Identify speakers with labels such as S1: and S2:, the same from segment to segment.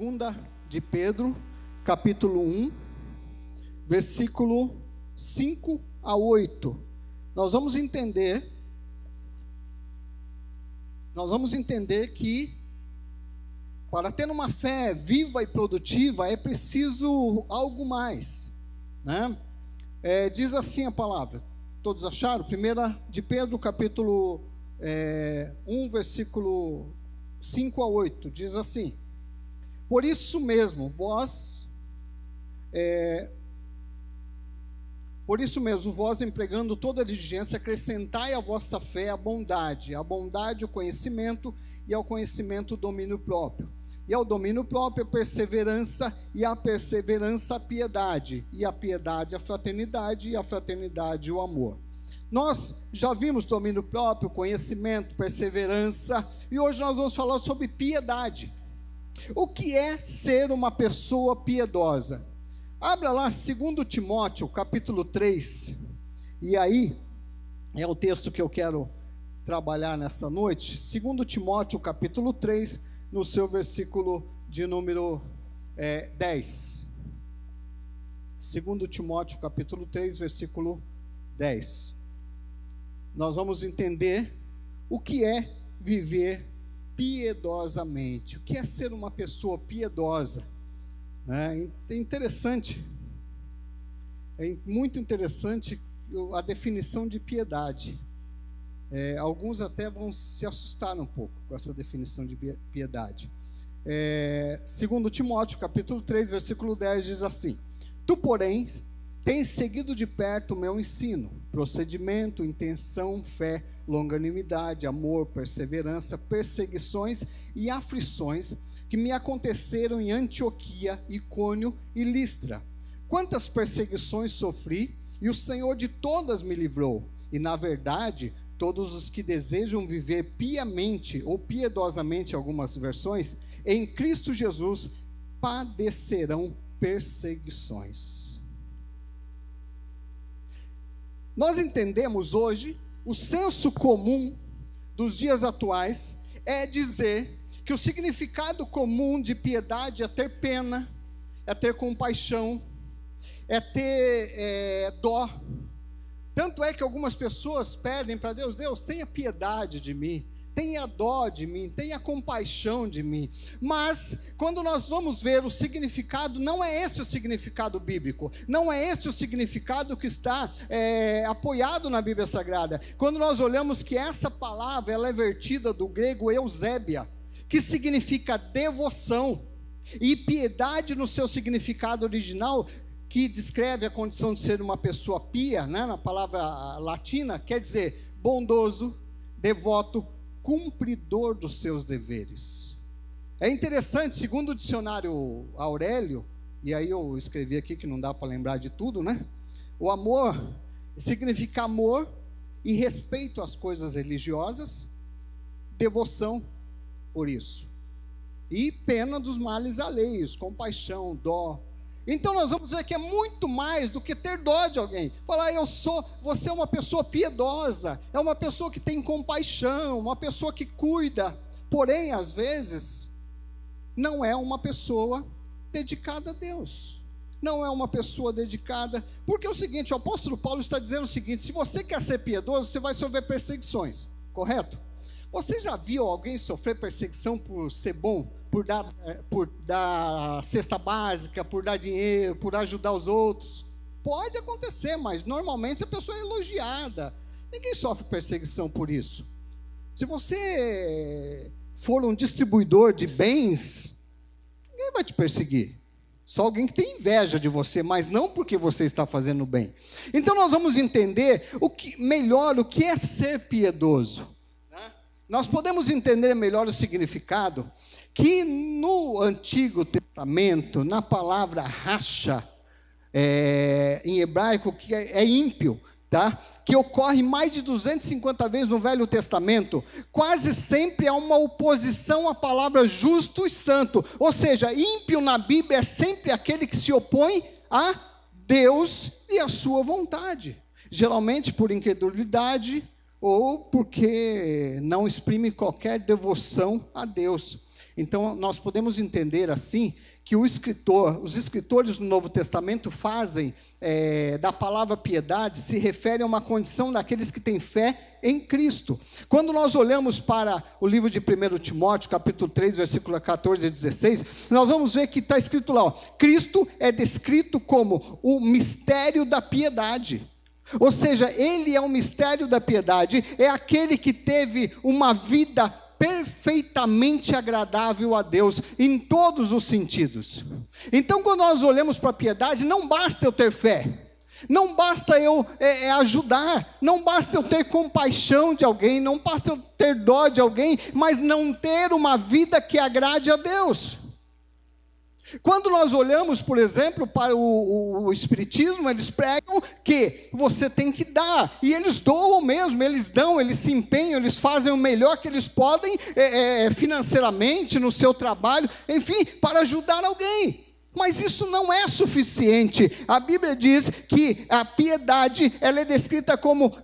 S1: Segunda de Pedro, capítulo 1, versículo 5 a 8. Nós vamos entender que para ter uma fé viva e produtiva é preciso algo mais, né? Diz assim a palavra, todos acharam? Primeira de Pedro, capítulo 1, versículo 5 a 8, diz assim: Por isso mesmo, vós, empregando toda a diligência, acrescentai à vossa fé a bondade o conhecimento, e ao conhecimento o domínio próprio, e ao domínio próprio a perseverança, e à perseverança a piedade, e a piedade a fraternidade, e a fraternidade o amor. Nós já vimos domínio próprio, conhecimento, perseverança, e hoje nós vamos falar sobre piedade. O que é ser uma pessoa piedosa? Abra lá 2 Timóteo, capítulo 3, e aí é o texto que eu quero trabalhar nessa noite. 2 Timóteo, capítulo 3, no seu versículo de número 10. 2 Timóteo, capítulo 3, versículo 10. Nós vamos entender o que é viver piedosamente, o que é ser uma pessoa piedosa. É interessante, é muito interessante a definição de piedade. Alguns até vão se assustar um pouco com essa definição de piedade. 2 Timóteo, capítulo 3, versículo 10, diz assim: Tu, porém, tens seguido de perto o meu ensino, procedimento, intenção, fé, longanimidade, amor, perseverança, perseguições e aflições que me aconteceram em Antioquia, Icônio e Listra. Quantas perseguições sofri, e o Senhor de todas me livrou. E, na verdade, todos os que desejam viver piamente, ou piedosamente, algumas versões, em Cristo Jesus, padecerão perseguições. Nós entendemos hoje, o senso comum dos dias atuais é dizer que o significado comum de piedade é ter pena, é ter compaixão, é ter dó. Tanto é que algumas pessoas pedem para Deus: Deus, tenha piedade de mim, tenha dó de mim, tenha compaixão de mim. Mas, quando nós vamos ver o significado, não é esse o significado bíblico, não é esse o significado que está apoiado na Bíblia Sagrada. Quando nós olhamos que essa palavra, ela é vertida do grego eusébia, que significa devoção, e piedade no seu significado original, que descreve a condição de ser uma pessoa pia, né, na palavra latina, quer dizer bondoso, devoto, cumpridor dos seus deveres. É interessante, segundo o dicionário Aurélio, e aí eu escrevi aqui que não dá para lembrar de tudo, né? O amor significa amor e respeito às coisas religiosas, devoção por isso, e pena dos males alheios, compaixão, dó. Então nós vamos ver que é muito mais do que ter dó de alguém. Falar, você é uma pessoa piedosa, é uma pessoa que tem compaixão, uma pessoa que cuida. Porém, às vezes, não é uma pessoa dedicada a Deus. Não é uma pessoa dedicada, porque é o seguinte, o apóstolo Paulo está dizendo o seguinte: se você quer ser piedoso, você vai sofrer perseguições, correto? Você já viu alguém sofrer perseguição por ser bom, por dar cesta básica, por dar dinheiro, por ajudar os outros? Pode acontecer, mas normalmente a pessoa é elogiada. Ninguém sofre perseguição por isso. Se você for um distribuidor de bens, ninguém vai te perseguir. Só alguém que tem inveja de você, mas não porque você está fazendo bem. Então nós vamos entender o que é ser piedoso. Nós podemos entender melhor o significado que no Antigo Testamento, na palavra racha, em hebraico, que é ímpio, tá? Que ocorre mais de 250 vezes no Velho Testamento, quase sempre há uma oposição à palavra justo e santo. Ou seja, ímpio na Bíblia é sempre aquele que se opõe a Deus e a sua vontade, geralmente por incredulidade, ou porque não exprime qualquer devoção a Deus. Então, nós podemos entender assim, que os escritores do Novo Testamento fazem da palavra piedade, se refere a uma condição daqueles que têm fé em Cristo. Quando nós olhamos para o livro de 1 Timóteo, capítulo 3, versículo 14 e 16, nós vamos ver que está escrito lá, ó, Cristo é descrito como o mistério da piedade. Ou seja, ele é o mistério da piedade, é aquele que teve uma vida perfeitamente agradável a Deus, em todos os sentidos. Então, quando nós olhamos para a piedade, não basta eu ter fé, não basta eu ajudar, não basta eu ter compaixão de alguém, não basta eu ter dó de alguém, mas não ter uma vida que agrade a Deus. Quando nós olhamos, por exemplo, para o Espiritismo, eles pregam que você tem que dar, e eles doam mesmo, eles dão, eles se empenham, eles fazem o melhor que eles podem, financeiramente, no seu trabalho, enfim, para ajudar alguém. Mas isso não é suficiente. A Bíblia diz que a piedade, ela é descrita como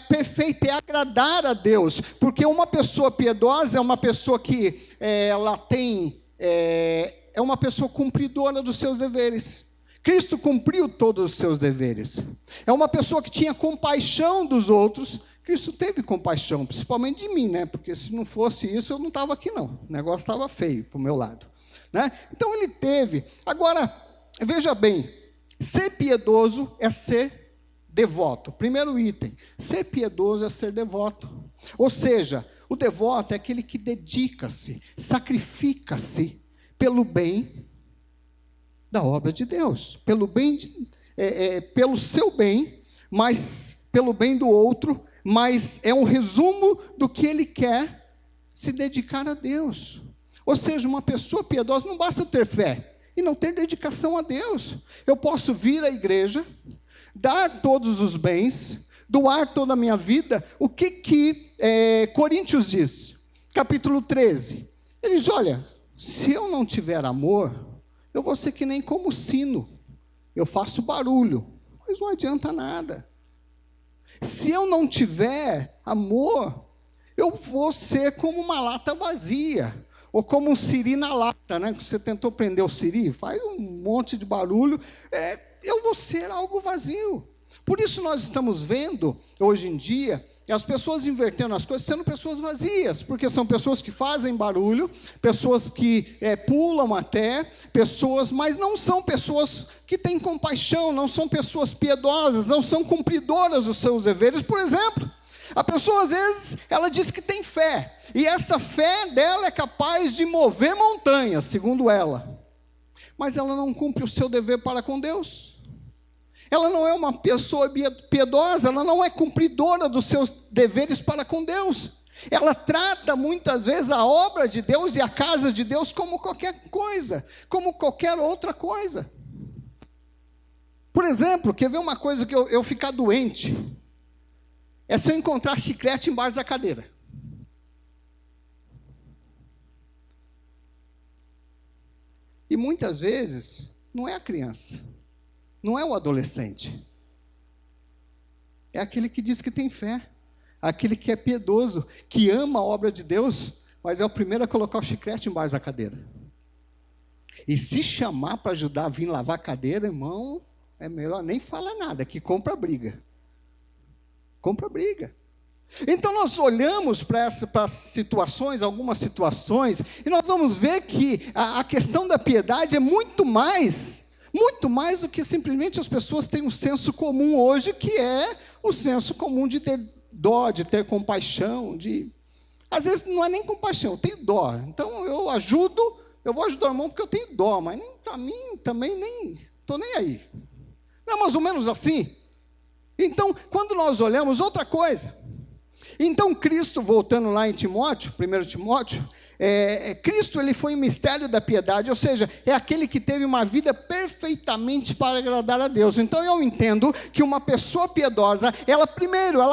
S1: perfeita, é agradar a Deus, porque uma pessoa piedosa é uma pessoa que ela tem... é uma pessoa cumpridora dos seus deveres. Cristo cumpriu todos os seus deveres. É uma pessoa que tinha compaixão dos outros. Cristo teve compaixão, principalmente de mim, né? Porque se não fosse isso, eu não estava aqui não. O negócio estava feio para o meu lado, né? Então ele teve. Agora, veja bem, ser piedoso é ser devoto. Primeiro item, ser piedoso é ser devoto. Ou seja, o devoto é aquele que dedica-se, sacrifica-se, pelo bem da obra de Deus, pelo seu bem, mas pelo bem do outro, mas é um resumo do que ele quer se dedicar a Deus. Ou seja, uma pessoa piedosa não basta ter fé e não ter dedicação a Deus. Eu posso vir à igreja, dar todos os bens, doar toda a minha vida. O que Coríntios diz? Capítulo 13. Ele diz, olha... se eu não tiver amor, eu vou ser que nem como sino. Eu faço barulho, mas não adianta nada. Se eu não tiver amor, eu vou ser como uma lata vazia. Ou como um siri na lata, né? Você tentou prender o siri, faz um monte de barulho. Eu vou ser algo vazio. Por isso nós estamos vendo, hoje em dia, as pessoas invertendo as coisas, sendo pessoas vazias, porque são pessoas que fazem barulho, pessoas que pulam até, mas não são pessoas que têm compaixão, não são pessoas piedosas, não são cumpridoras dos seus deveres. Por exemplo, a pessoa às vezes, ela diz que tem fé, e essa fé dela é capaz de mover montanhas, segundo ela, mas ela não cumpre o seu dever para com Deus. Ela não é uma pessoa piedosa, ela não é cumpridora dos seus deveres para com Deus. Ela trata muitas vezes a obra de Deus e a casa de Deus como qualquer coisa, como qualquer outra coisa. Por exemplo, quer ver uma coisa que eu ficar doente? É se eu encontrar chiclete embaixo da cadeira. E muitas vezes, não é a criança. Não é o adolescente, é aquele que diz que tem fé, aquele que é piedoso, que ama a obra de Deus, mas é o primeiro a colocar o chiclete embaixo da cadeira. E se chamar para ajudar a vir lavar a cadeira, irmão, é melhor nem falar nada, que compra briga. Compra briga. Então nós olhamos para essas situações, algumas situações, e nós vamos ver que a questão da piedade é muito mais do que simplesmente as pessoas têm um senso comum hoje, que é o senso comum de ter dó, de ter compaixão, às vezes não é nem compaixão, eu tenho dó, então eu vou ajudar o irmão porque eu tenho dó, mas para mim também nem estou nem aí. Não é mais ou menos assim? Então, quando nós olhamos outra coisa, então Cristo, voltando lá em Timóteo, 1 Timóteo, Cristo ele foi um mistério da piedade, ou seja, é aquele que teve uma vida perfeitamente para agradar a Deus. Então eu entendo que uma pessoa piedosa, ela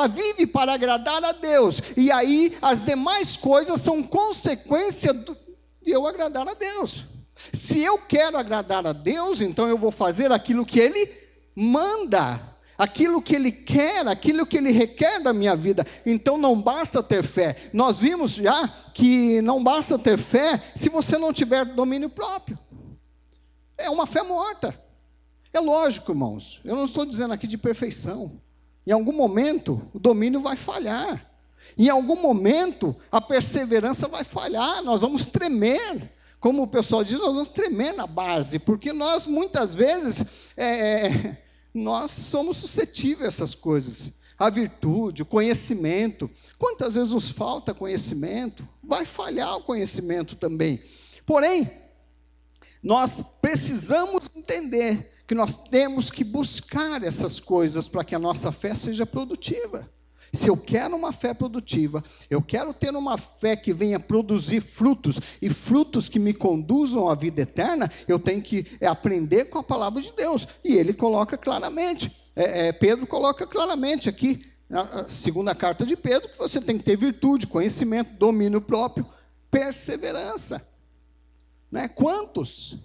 S1: vive para agradar a Deus, e aí as demais coisas são consequência de eu agradar a Deus. Se eu quero agradar a Deus, então eu vou fazer aquilo que Ele manda. aquilo que Ele quer, aquilo que Ele requer da minha vida. Então não basta ter fé. Nós vimos já que não basta ter fé se você não tiver domínio próprio. É uma fé morta. É lógico, irmãos, eu não estou dizendo aqui de perfeição. Em algum momento o domínio vai falhar. Em algum momento a perseverança vai falhar. Nós vamos tremer. Como o pessoal diz, nós vamos tremer na base. Porque nós muitas vezes... nós somos suscetíveis a essas coisas, a virtude, o conhecimento. Quantas vezes nos falta conhecimento? Vai falhar o conhecimento também. Porém, nós precisamos entender que nós temos que buscar essas coisas para que a nossa fé seja produtiva. Se eu quero uma fé produtiva, eu quero ter uma fé que venha produzir frutos, e frutos que me conduzam à vida eterna, eu tenho que aprender com a palavra de Deus. E ele coloca claramente, Pedro coloca claramente aqui, na segunda carta de Pedro, que você tem que ter virtude, conhecimento, domínio próprio, perseverança. Né? Quantos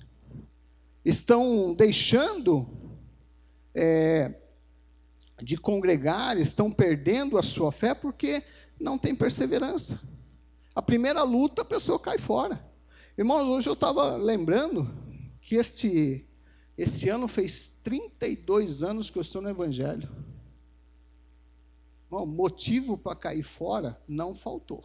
S1: estão deixando... de congregar, estão perdendo a sua fé porque não tem perseverança. A primeira luta, a pessoa cai fora. Irmãos, hoje eu estava lembrando que esse ano fez 32 anos que eu estou no Evangelho. Bom, motivo para cair fora não faltou.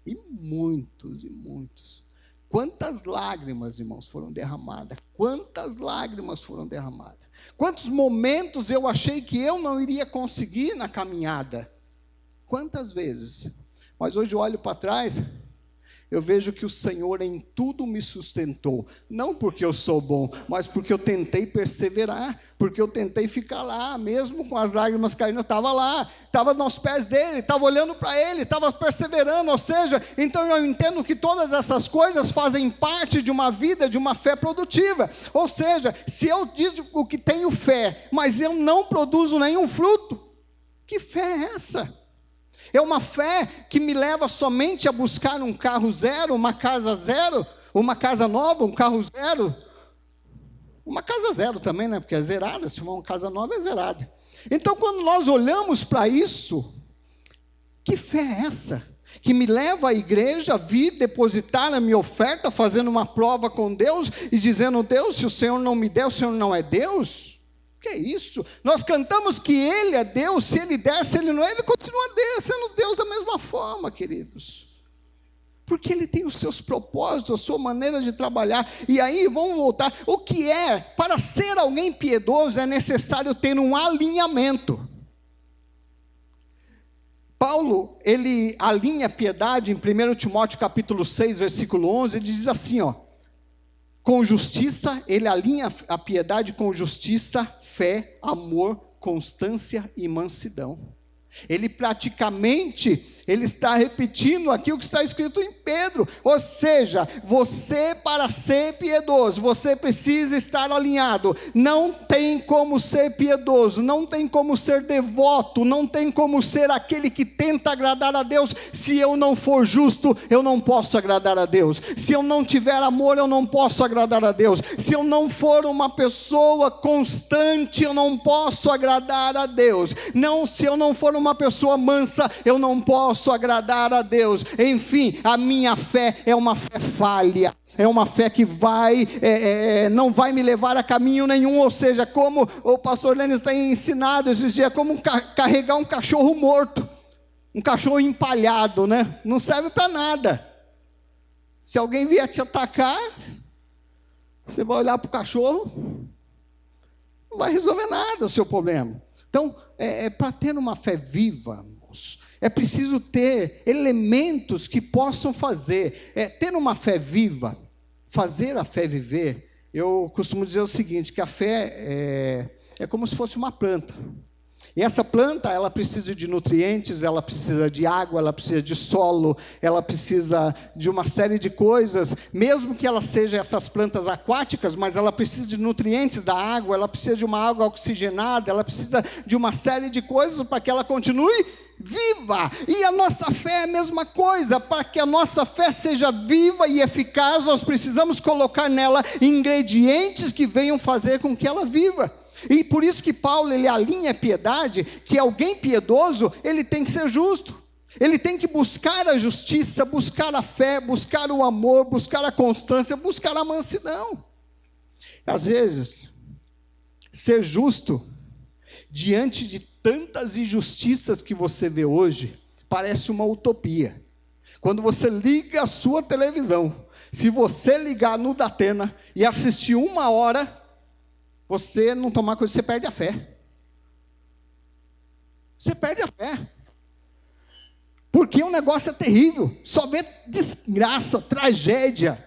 S1: E muitos. Quantas lágrimas, irmãos, foram derramadas? Quantas lágrimas foram derramadas? Quantos momentos eu achei que eu não iria conseguir na caminhada? Quantas vezes? Mas hoje eu olho para trás, eu vejo que o Senhor em tudo me sustentou. Não porque eu sou bom, mas porque eu tentei perseverar, porque eu tentei ficar lá, mesmo com as lágrimas caindo, eu estava lá, estava nos pés dele, estava olhando para ele, estava perseverando, ou seja, então eu entendo que todas essas coisas fazem parte de uma vida, de uma fé produtiva. Ou seja, se eu digo que tenho fé, mas eu não produzo nenhum fruto, que fé é essa? É uma fé que me leva somente a buscar um carro zero, uma casa zero, uma casa nova, um carro zero. Uma casa zero também, né? Porque é zerada, se for uma casa nova é zerada. Então, quando nós olhamos para isso, que fé é essa? Que me leva à igreja a vir depositar a minha oferta, fazendo uma prova com Deus e dizendo: Deus, se o Senhor não me der, o Senhor não é Deus? Que é isso? Nós cantamos que Ele é Deus, se Ele der, se Ele não é, Ele continua sendo Deus da mesma forma, queridos. Porque Ele tem os seus propósitos, a sua maneira de trabalhar. E aí, vamos voltar, o que é? Para ser alguém piedoso é necessário ter um alinhamento. Paulo, ele alinha a piedade em 1 Timóteo capítulo 6, versículo 11, ele diz assim, com justiça, ele alinha a piedade com justiça, fé, amor, constância e mansidão. Ele praticamente, ele está repetindo aqui o que está escrito em Pedro, ou seja, você para ser piedoso, você precisa estar alinhado. Não tem como ser piedoso, não tem como ser devoto, não tem como ser aquele que tenta agradar a Deus. Se eu não for justo, eu não posso agradar a Deus. Se eu não tiver amor, eu não posso agradar a Deus. Se eu não for uma pessoa constante, eu não posso agradar a Deus. Se eu não for uma pessoa mansa, eu não posso agradar a Deus. Enfim, a minha fé é uma fé falha, é uma fé que não vai me levar a caminho nenhum. Ou seja, como o pastor Lênis tem ensinado esses dias, como carregar um cachorro morto, um cachorro empalhado, né? Não serve para nada. Se alguém vier te atacar, você vai olhar para o cachorro, não vai resolver nada o seu problema. Então, para ter uma fé viva, irmãos, é preciso ter elementos que possam fazer. Ter uma fé viva, fazer a fé viver. Eu costumo dizer o seguinte, que a fé é como se fosse uma planta. E essa planta, ela precisa de nutrientes, ela precisa de água, ela precisa de solo, ela precisa de uma série de coisas, mesmo que ela seja essas plantas aquáticas, mas ela precisa de nutrientes da água, ela precisa de uma água oxigenada, ela precisa de uma série de coisas para que ela continue viva. E a nossa fé é a mesma coisa. Para que a nossa fé seja viva e eficaz, nós precisamos colocar nela ingredientes que venham fazer com que ela viva. E por isso que Paulo, ele alinha a piedade, que alguém piedoso, ele tem que ser justo. Ele tem que buscar a justiça, buscar a fé, buscar o amor, buscar a constância, buscar a mansidão. Às vezes, ser justo, diante de tantas injustiças que você vê hoje, parece uma utopia. Quando você liga a sua televisão, se você ligar no Datena e assistir 1 hora, você não tomar coisa, você perde a fé. Você perde a fé. Porque o negócio é terrível. Só vê desgraça, tragédia.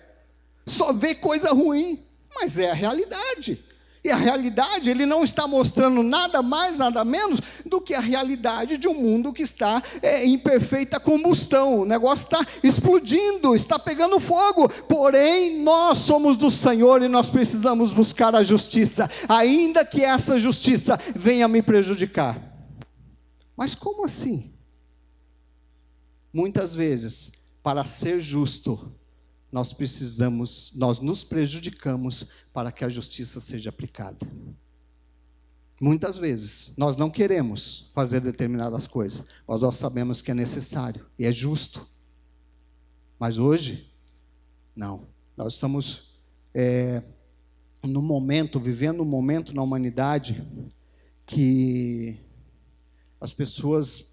S1: Só vê coisa ruim. Mas é a realidade. E a realidade, ele não está mostrando nada mais, nada menos do que a realidade de um mundo que está em perfeita combustão. O negócio está explodindo, está pegando fogo. Porém, nós somos do Senhor e nós precisamos buscar a justiça, ainda que essa justiça venha me prejudicar. Mas como assim? Muitas vezes, para ser justo, nós nos prejudicamos para que a justiça seja aplicada. Muitas vezes, nós não queremos fazer determinadas coisas, mas nós sabemos que é necessário e é justo. Mas hoje, não. Nós estamos vivendo um momento na humanidade que as pessoas,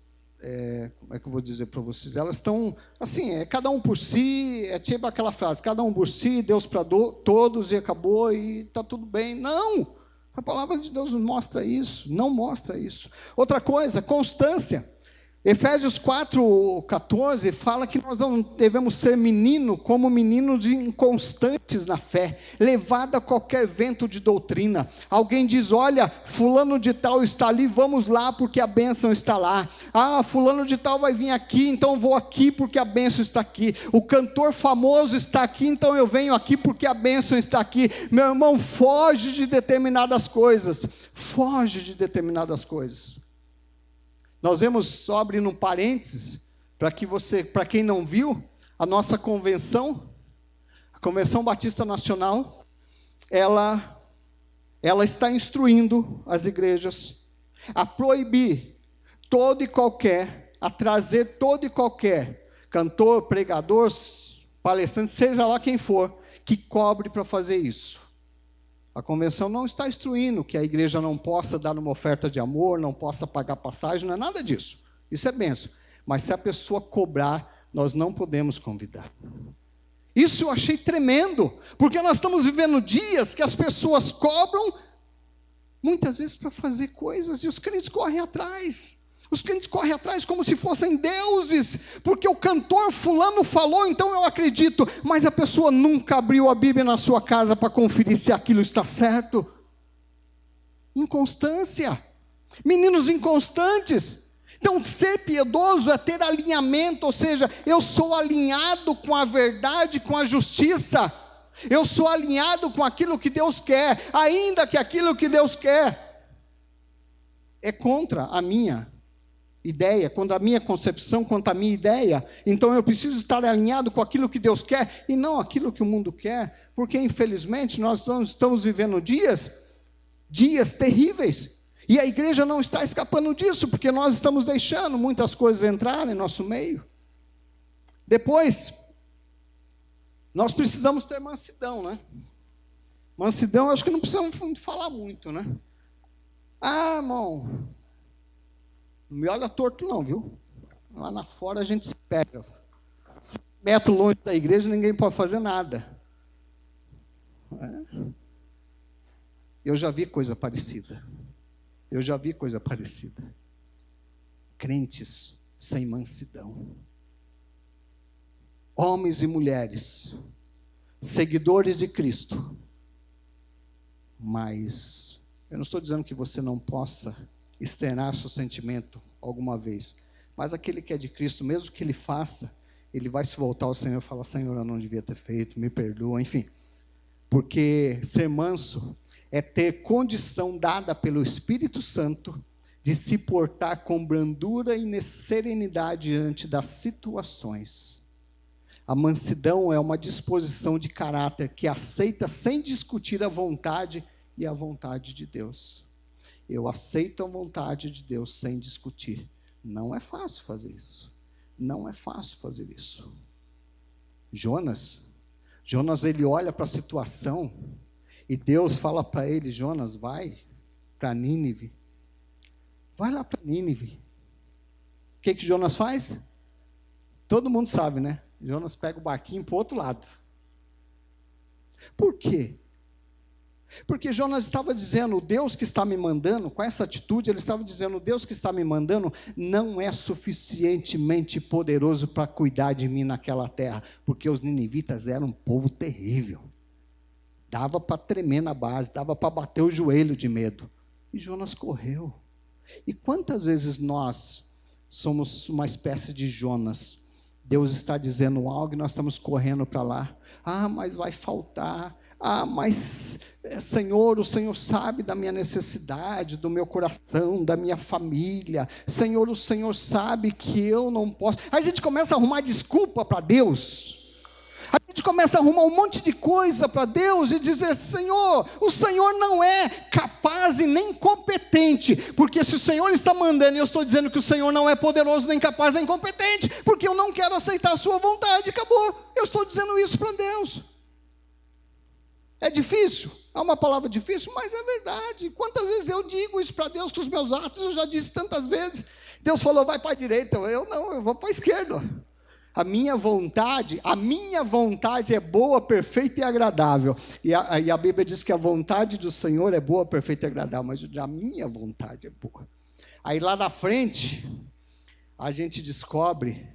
S1: como é que eu vou dizer para vocês? Elas estão, assim, cada um por si, é tipo aquela frase, cada um por si, Deus para todos, e acabou, e está tudo bem. Não! A palavra de Deus não mostra isso, não mostra isso. Outra coisa, constância. Efésios 4:14 fala que nós não devemos ser como meninos inconstantes na fé, levado a qualquer vento de doutrina. Alguém diz, olha, fulano de tal está ali, vamos lá porque a bênção está lá. Ah, fulano de tal vai vir aqui, então vou aqui porque a bênção está aqui. O cantor famoso está aqui, então eu venho aqui porque a bênção está aqui. Meu irmão, foge de determinadas coisas. Foge de determinadas coisas. Nós vemos, só abrindo um parênteses, para quem não viu, a nossa convenção, a Convenção Batista Nacional, ela está instruindo as igrejas a proibir a trazer todo e qualquer cantor, pregador, palestrante, seja lá quem for, que cobre para fazer isso. A convenção não está instruindo que a igreja não possa dar uma oferta de amor, não possa pagar passagem, não é nada disso. Isso é bênção. Mas se a pessoa cobrar, nós não podemos convidar. Isso eu achei tremendo, porque nós estamos vivendo dias que as pessoas cobram, muitas vezes para fazer coisas, e os crentes correm atrás. Os crentes correm atrás como se fossem deuses, porque o cantor fulano falou, então eu acredito, mas a pessoa nunca abriu a Bíblia na sua casa para conferir se aquilo está certo. Inconstância, meninos inconstantes. Então ser piedoso é ter alinhamento, ou seja, eu sou alinhado com a verdade, com a justiça, eu sou alinhado com aquilo que Deus quer, ainda que aquilo que Deus quer é contra a minha ideia, contra a minha concepção, contra a minha ideia. Então eu preciso estar alinhado com aquilo que Deus quer e não aquilo que o mundo quer, porque infelizmente nós estamos vivendo dias terríveis, e a igreja não está escapando disso, porque nós estamos deixando muitas coisas entrarem em nosso meio. Depois, nós precisamos ter mansidão, né? Mansidão, acho que não precisamos falar muito, né? Ah, irmão, não me olha torto não, viu? Lá na fora a gente se pega. 100 metros longe da igreja, ninguém pode fazer nada. Eu já vi coisa parecida. Crentes sem mansidão. Homens e mulheres, seguidores de Cristo. Mas eu não estou dizendo que você não possa externar seu sentimento alguma vez, mas aquele que é de Cristo, mesmo que ele faça, ele vai se voltar ao Senhor e falar, Senhor, eu não devia ter feito, me perdoa, enfim, porque ser manso é ter condição dada pelo Espírito Santo de se portar com brandura e serenidade diante das situações. A mansidão é uma disposição de caráter que aceita sem discutir a vontade e a vontade de Deus. eu aceito a vontade de Deus sem discutir. Não é fácil fazer isso. Não é fácil fazer isso. Jonas, ele olha para a situação e Deus fala para ele: Jonas, vai para Nínive. Vai lá para Nínive. O que Jonas faz? Todo mundo sabe, né? Jonas pega o barquinho para o outro lado. Por quê? Porque Jonas estava dizendo: o Deus que está me mandando, com essa atitude, ele estava dizendo: o Deus que está me mandando não é suficientemente poderoso para cuidar de mim naquela terra, porque os ninivitas eram um povo terrível, dava para tremer na base, dava para bater o joelho de medo, e Jonas correu. E quantas vezes nós somos uma espécie de Jonas? Deus está dizendo algo e nós estamos correndo para lá. Mas vai faltar. Mas Senhor, o Senhor sabe da minha necessidade, do meu coração, da minha família. Senhor, o Senhor sabe que eu não posso. Aí a gente começa a arrumar desculpa para Deus. A gente começa a arrumar um monte de coisa para Deus e dizer: Senhor, o Senhor não é capaz e nem competente, porque se o Senhor está mandando e eu estou dizendo que o Senhor não é poderoso, nem capaz, nem competente, porque eu não quero aceitar a sua vontade, acabou. Eu estou dizendo isso para Deus. É difícil, é uma palavra difícil, mas é verdade. Quantas vezes eu digo isso para Deus com os meus atos? Eu já disse tantas vezes. Deus falou: vai para a direita. Eu não, eu vou para a esquerda. A minha vontade é boa, perfeita e agradável. E a Bíblia diz que a vontade do Senhor é boa, perfeita e agradável, mas a minha vontade é boa. Aí lá na frente, a gente descobre,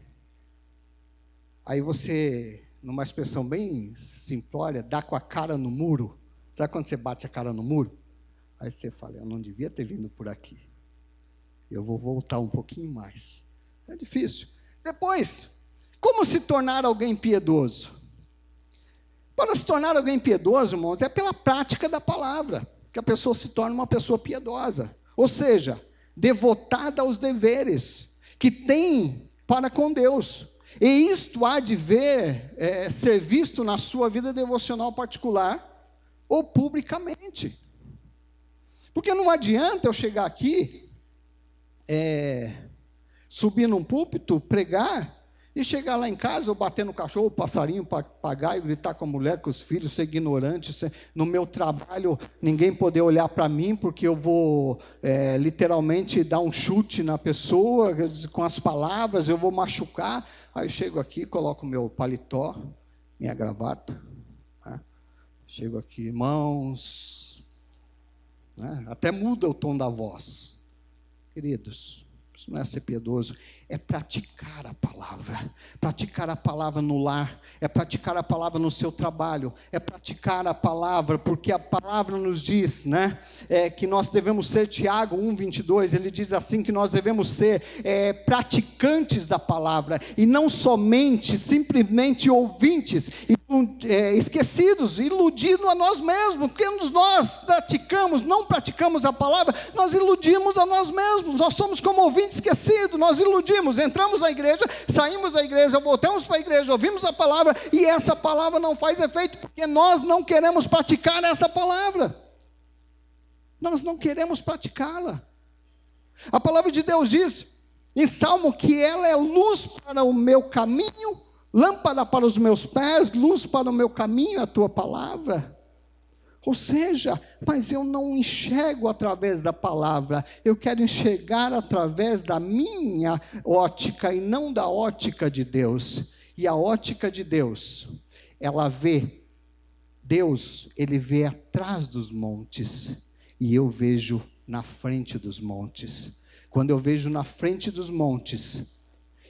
S1: aí você, numa expressão bem simplória, dá com a cara no muro. Sabe quando você bate a cara no muro? Aí você fala: eu não devia ter vindo por aqui. Eu vou voltar um pouquinho mais. É difícil. Depois, como se tornar alguém piedoso? Para se tornar alguém piedoso, irmãos, é pela prática da palavra que a pessoa se torna uma pessoa piedosa. Ou seja, devotada aos deveres que tem para com Deus. E isto há de ser visto na sua vida devocional particular ou publicamente. Porque não adianta eu chegar aqui, subir num púlpito, pregar, e chegar lá em casa, eu bater no cachorro, passarinho, papagaio, gritar com a mulher, com os filhos, ser ignorante, no meu trabalho, ninguém poder olhar para mim, porque eu vou literalmente dar um chute na pessoa, com as palavras, eu vou machucar. Aí eu chego aqui, coloco meu paletó, minha gravata, né? Chego aqui: irmãos, né? Até muda o tom da voz. Queridos, isso não é ser piedoso, é praticar a palavra no lar, é praticar a palavra no seu trabalho, é praticar a palavra, porque a palavra nos diz, né, que nós devemos ser, Tiago 1:22, ele diz assim, que nós devemos ser praticantes da palavra, e não somente, simplesmente ouvintes, esquecidos, iludindo a nós mesmos, porque nós não praticamos a palavra, nós iludimos a nós mesmos, nós somos como ouvintes esquecidos, nós iludimos, entramos na igreja, saímos da igreja, voltamos para a igreja, ouvimos a palavra, e essa palavra não faz efeito, porque nós não queremos praticar essa palavra, nós não queremos praticá-la. A palavra de Deus diz, em Salmo, que ela é luz para o meu caminho, lâmpada para os meus pés, luz para o meu caminho, a tua palavra. Ou seja, mas eu não enxergo através da palavra, eu quero enxergar através da minha ótica e não da ótica de Deus. E a ótica de Deus, ela vê, Deus, ele vê atrás dos montes, e eu vejo na frente dos montes. Quando eu vejo na frente dos montes,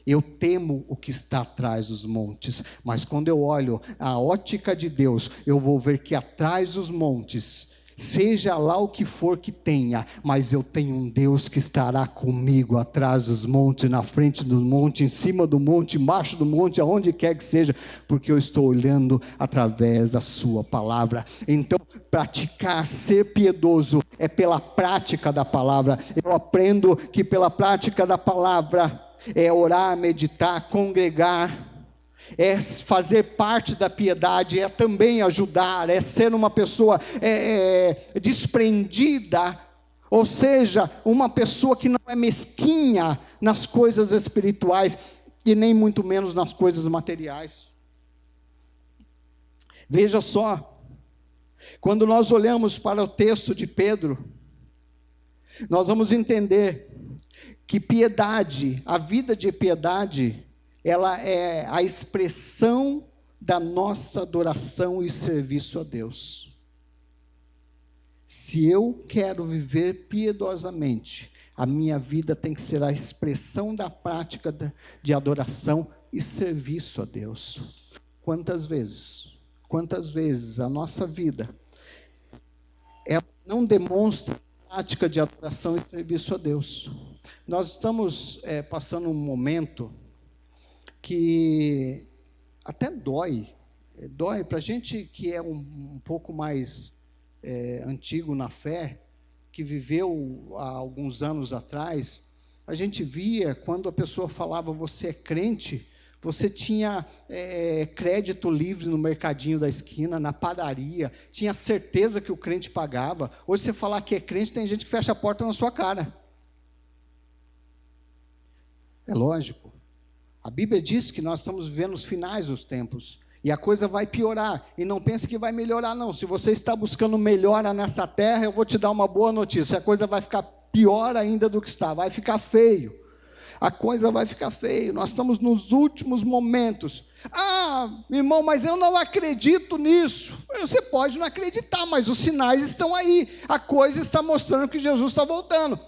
S1: eu temo o que está atrás dos montes, mas quando eu olho a ótica de Deus, eu vou ver que atrás dos montes, seja lá o que for que tenha, mas eu tenho um Deus que estará comigo atrás dos montes, na frente do monte, em cima do monte, embaixo do monte, aonde quer que seja, porque eu estou olhando através da sua palavra. Então, praticar, ser piedoso, é pela prática da palavra. Eu aprendo que pela prática da palavra, é orar, meditar, congregar, é fazer parte da piedade, é também ajudar, é ser uma pessoa desprendida, Ou seja, uma pessoa que não é mesquinha nas coisas espirituais e nem muito menos nas coisas materiais. Veja só, quando nós olhamos para o texto de Pedro, nós vamos entender que piedade, a vida de piedade, ela é a expressão da nossa adoração e serviço a Deus. Se eu quero viver piedosamente, a minha vida tem que ser a expressão da prática de adoração e serviço a Deus. Quantas vezes a nossa vida ela não demonstra prática de adoração e serviço a Deus. Nós estamos passando um momento que até dói para a gente que é um pouco mais antigo na fé, que viveu há alguns anos atrás. A gente via, quando a pessoa falava, você é crente, você tinha crédito livre no mercadinho da esquina, na padaria, tinha certeza que o crente pagava. Hoje você falar que é crente, tem gente que fecha a porta na sua cara. É lógico. A Bíblia diz que nós estamos vivendo os finais dos tempos, e a coisa vai piorar, e não pense que vai melhorar não. Se você está buscando melhora nessa terra, eu vou te dar uma boa notícia, a coisa vai ficar pior ainda do que está, vai ficar feio. A coisa vai ficar feia, nós estamos nos últimos momentos. Ah, irmão, mas eu não acredito nisso. Você pode não acreditar, mas os sinais estão aí. A coisa está mostrando que Jesus está voltando.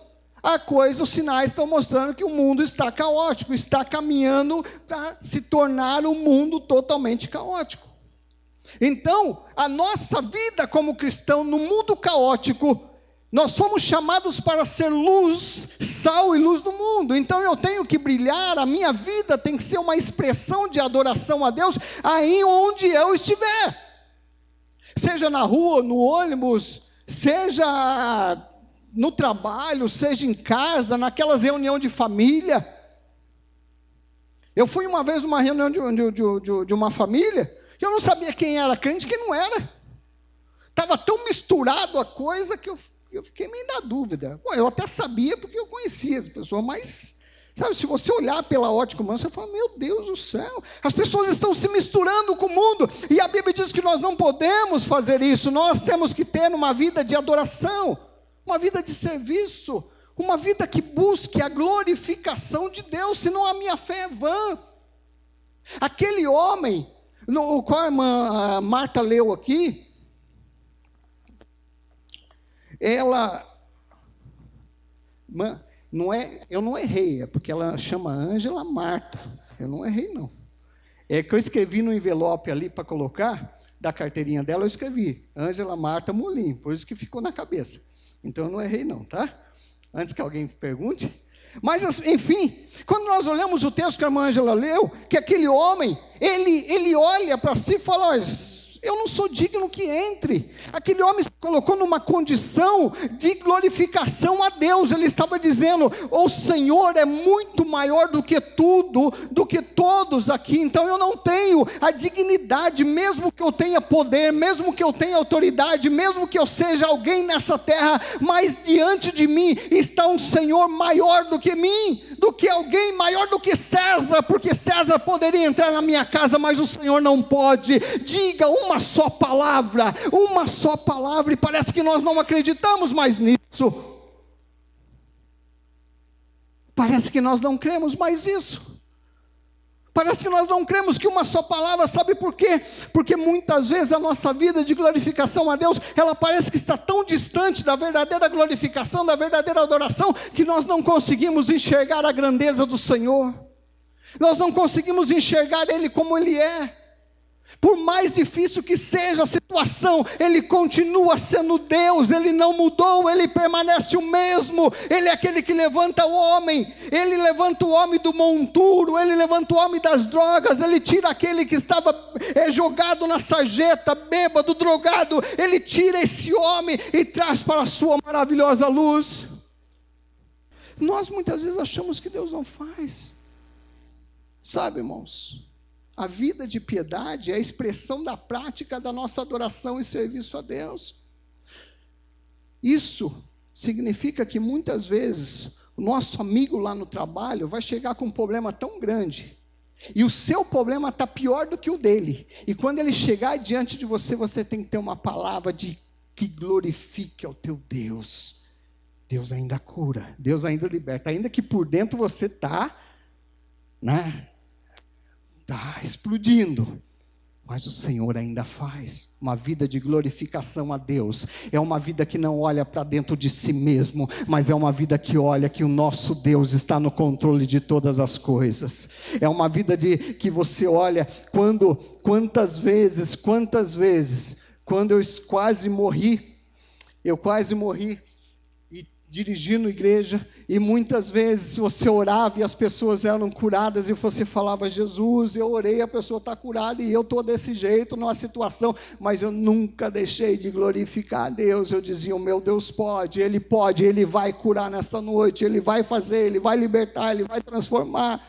S1: Os sinais estão mostrando que o mundo está caótico, está caminhando para se tornar um mundo totalmente caótico. Então, a nossa vida como cristão no mundo caótico, nós fomos chamados para ser luz, sal e luz do mundo. Então eu tenho que brilhar, a minha vida tem que ser uma expressão de adoração a Deus, aí onde eu estiver. Seja na rua, no ônibus, seja no trabalho, seja em casa, naquelas reuniões de família. Eu fui uma vez numa reunião de uma família, que eu não sabia quem era crente e quem não era. Estava tão misturado a coisa que eu fiquei meio na dúvida. Bom, eu até sabia porque eu conhecia as pessoas, mas, sabe, se você olhar pela ótica humana, você fala, meu Deus do céu, as pessoas estão se misturando com o mundo, e a Bíblia diz que nós não podemos fazer isso, nós temos que ter uma vida de adoração, uma vida de serviço, uma vida que busque a glorificação de Deus, senão a minha fé é vã. Aquele homem, o qual a irmã Marta leu aqui, eu não errei, é porque ela chama Ângela Marta, eu não errei não, é que eu escrevi no envelope ali para colocar, da carteirinha dela eu escrevi, Ângela Marta Molim, por isso que ficou na cabeça, então eu não errei não, tá? Antes que alguém pergunte, mas enfim, quando nós olhamos o texto que a irmã Ângela leu, que aquele homem, ele olha para si e fala, eu não sou digno que entre. Aquele homem se colocou numa condição de glorificação a Deus. Ele estava dizendo, o Senhor é muito maior do que tudo, do que todos aqui. Então eu não tenho a dignidade, mesmo que eu tenha poder, mesmo que eu tenha autoridade, mesmo que eu seja alguém nessa terra, mas diante de mim está um Senhor maior do que mim, do que alguém maior do que César, porque César poderia entrar na minha casa, mas o Senhor não pode. Diga uma só palavra, e parece que nós não acreditamos mais nisso. Parece que nós não cremos mais isso. Parece que nós não cremos que uma só palavra, sabe por quê? Porque muitas vezes a nossa vida de glorificação a Deus, ela parece que está tão distante da verdadeira glorificação, da verdadeira adoração, que nós não conseguimos enxergar a grandeza do Senhor. Nós não conseguimos enxergar Ele como Ele é. Por mais difícil que seja a situação, Ele continua sendo Deus, Ele não mudou, Ele permanece o mesmo. Ele é aquele que levanta o homem, Ele levanta o homem do monturo, Ele levanta o homem das drogas, Ele tira aquele que estava jogado na sarjeta, bêbado, drogado, Ele tira esse homem e traz para a sua maravilhosa luz. Nós muitas vezes achamos que Deus não faz, sabe, irmãos? A vida de piedade é a expressão da prática da nossa adoração e serviço a Deus. Isso significa que muitas vezes o nosso amigo lá no trabalho vai chegar com um problema tão grande, e o seu problema está pior do que o dele, e quando ele chegar diante de você, você tem que ter uma palavra que glorifique ao teu Deus. Deus ainda cura, Deus ainda liberta, ainda que por dentro você está, né, tá explodindo, mas o Senhor ainda faz. Uma vida de glorificação a Deus é uma vida que não olha para dentro de si mesmo, mas é uma vida que olha que o nosso Deus está no controle de todas as coisas. É uma vida que você olha quantas vezes, quando eu quase morri, dirigindo igreja, e muitas vezes você orava e as pessoas eram curadas, e você falava, Jesus, eu orei, a pessoa está curada, e eu estou desse jeito, numa situação, mas eu nunca deixei de glorificar a Deus. Eu dizia, o meu Deus pode, Ele vai curar nessa noite, Ele vai fazer, Ele vai libertar, Ele vai transformar.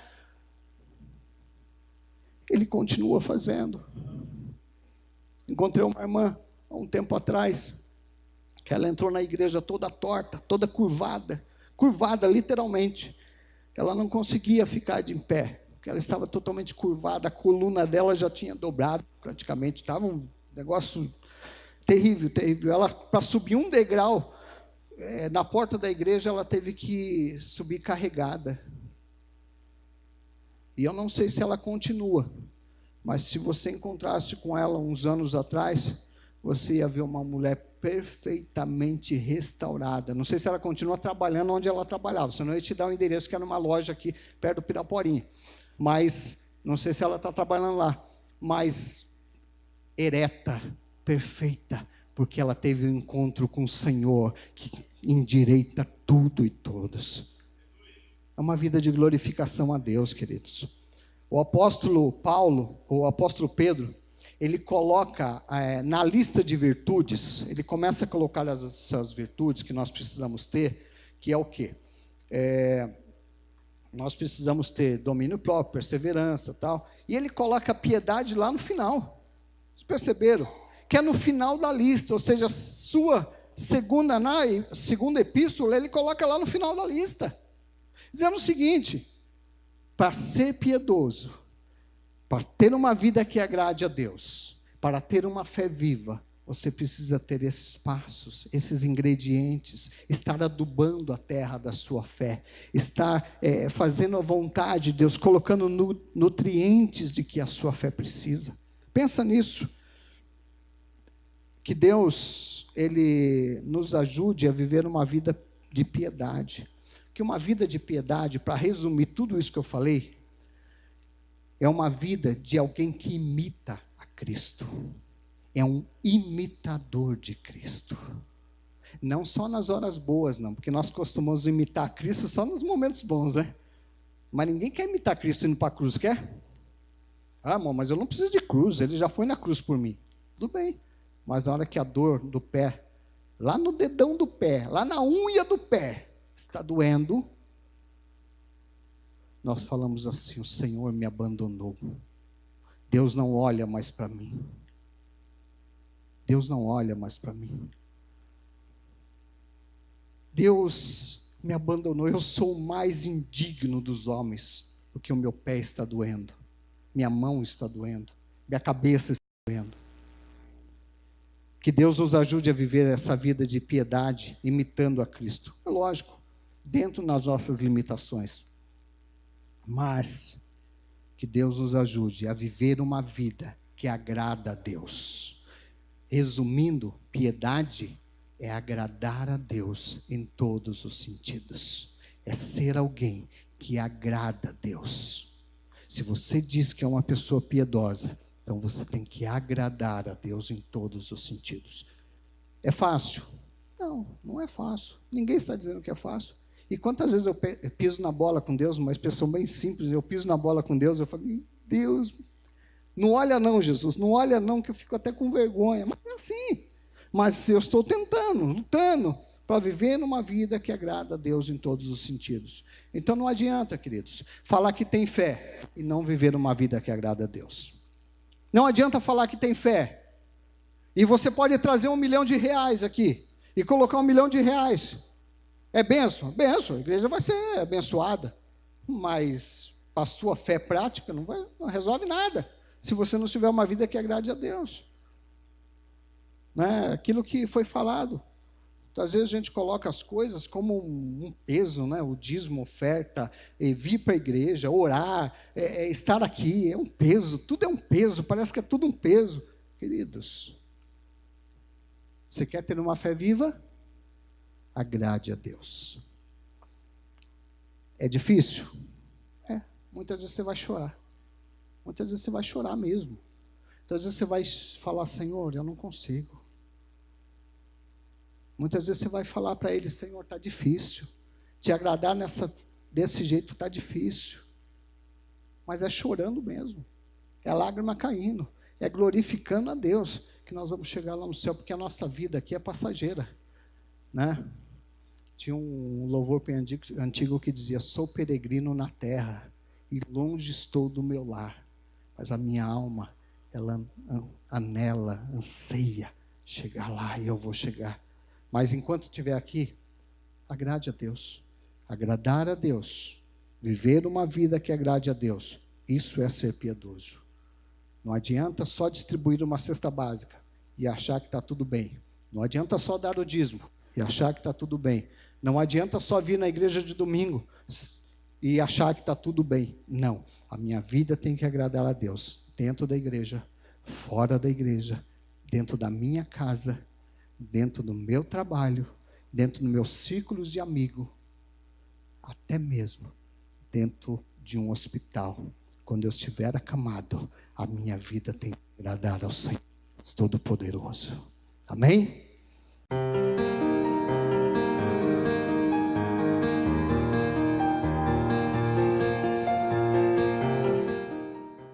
S1: Ele continua fazendo. Encontrei uma irmã, há um tempo atrás, que ela entrou na igreja toda torta, toda curvada literalmente. Ela não conseguia ficar de pé, porque ela estava totalmente curvada, a coluna dela já tinha dobrado praticamente, estava um negócio terrível. Ela, para subir um degrau, na porta da igreja, ela teve que subir carregada. E eu não sei se ela continua, mas se você encontrasse com ela uns anos atrás, você ia ver uma mulher perfeitamente restaurada. Não sei se ela continua trabalhando onde ela trabalhava, senão eu ia te dar um endereço que era numa loja aqui perto do Piraporinha, mas não sei se ela está trabalhando lá, mas ereta, perfeita, porque ela teve um encontro com o Senhor, que endireita tudo e todos. É uma vida de glorificação a Deus, queridos. O apóstolo Pedro, ele coloca na lista de virtudes, ele começa a colocar essas virtudes que nós precisamos ter, que é o quê? Nós precisamos ter domínio próprio, perseverança e tal, e ele coloca a piedade lá no final. Vocês perceberam? Que é no final da lista, ou seja, sua segunda epístola, ele coloca lá no final da lista, dizendo o seguinte: para ser piedoso, para ter uma vida que agrade a Deus, para ter uma fé viva, você precisa ter esses passos, esses ingredientes, estar adubando a terra da sua fé, estar fazendo a vontade de Deus, colocando nutrientes de que a sua fé precisa. Pensa nisso. Que Deus, Ele nos ajude a viver uma vida de piedade. Que uma vida de piedade, para resumir tudo isso que eu falei, é uma vida de alguém que imita a Cristo. É um imitador de Cristo. Não só nas horas boas, não, porque nós costumamos imitar a Cristo só nos momentos bons, né? Mas ninguém quer imitar Cristo indo para a cruz, quer? Ah, irmão, mas eu não preciso de cruz, Ele já foi na cruz por mim. Tudo bem, mas na hora que a dor do pé, lá no dedão do pé, lá na unha do pé, está doendo, nós falamos assim: o Senhor me abandonou, Deus não olha mais para mim, Deus não olha mais para mim, Deus me abandonou, eu sou o mais indigno dos homens, porque o meu pé está doendo, minha mão está doendo, minha cabeça está doendo. Que Deus nos ajude a viver essa vida de piedade, imitando a Cristo. É lógico, dentro das nossas limitações. Mas que Deus nos ajude a viver uma vida que agrada a Deus. Resumindo, piedade é agradar a Deus em todos os sentidos. É ser alguém que agrada a Deus. Se você diz que é uma pessoa piedosa, então você tem que agradar a Deus em todos os sentidos. É fácil? Não, não é fácil. Ninguém está dizendo que é fácil. E quantas vezes eu piso na bola com Deus, uma expressão bem simples, eu piso na bola com Deus, eu falo: Deus, não olha não, Jesus, não olha não, que eu fico até com vergonha. Mas é assim. Mas eu estou tentando, lutando, para viver numa vida que agrada a Deus em todos os sentidos. Então não adianta, queridos, falar que tem fé e não viver uma vida que agrada a Deus. Não adianta falar que tem fé. E você pode trazer R$1 milhão aqui e colocar R$1 milhão. É bênção, bênção, a igreja vai ser abençoada, mas a sua fé prática não resolve nada, se você não tiver uma vida que agrade a Deus. Né? Aquilo que foi falado. Às vezes a gente coloca as coisas como um peso, né? O dízimo, oferta, vir para a igreja, orar, estar aqui, é um peso, tudo é um peso, parece que é tudo um peso. Queridos, você quer ter uma fé viva? Agrade a Deus. É difícil? Muitas vezes você vai chorar. Muitas vezes você vai chorar mesmo. Muitas vezes você vai falar, Senhor, eu não consigo. Muitas vezes você vai falar para Ele, Senhor, está difícil. Te agradar desse jeito está difícil. Mas é chorando mesmo. É lágrima caindo. É glorificando a Deus que nós vamos chegar lá no céu, porque a nossa vida aqui é passageira. Né? Tinha um louvor antigo que dizia, sou peregrino na terra e longe estou do meu lar. Mas a minha alma, ela anela, anseia chegar lá e eu vou chegar. Mas enquanto estiver aqui, agrade a Deus. Agradar a Deus, viver uma vida que agrade a Deus, isso é ser piedoso. Não adianta só distribuir uma cesta básica e achar que está tudo bem. Não adianta só dar o dízimo e achar que está tudo bem. Não adianta só vir na igreja de domingo e achar que está tudo bem. Não, a minha vida tem que agradar a Deus. Dentro da igreja, fora da igreja, dentro da minha casa, dentro do meu trabalho, dentro dos meus círculos de amigo, até mesmo dentro de um hospital. Quando eu estiver acamado, a minha vida tem que agradar ao Senhor Todo-Poderoso. Amém?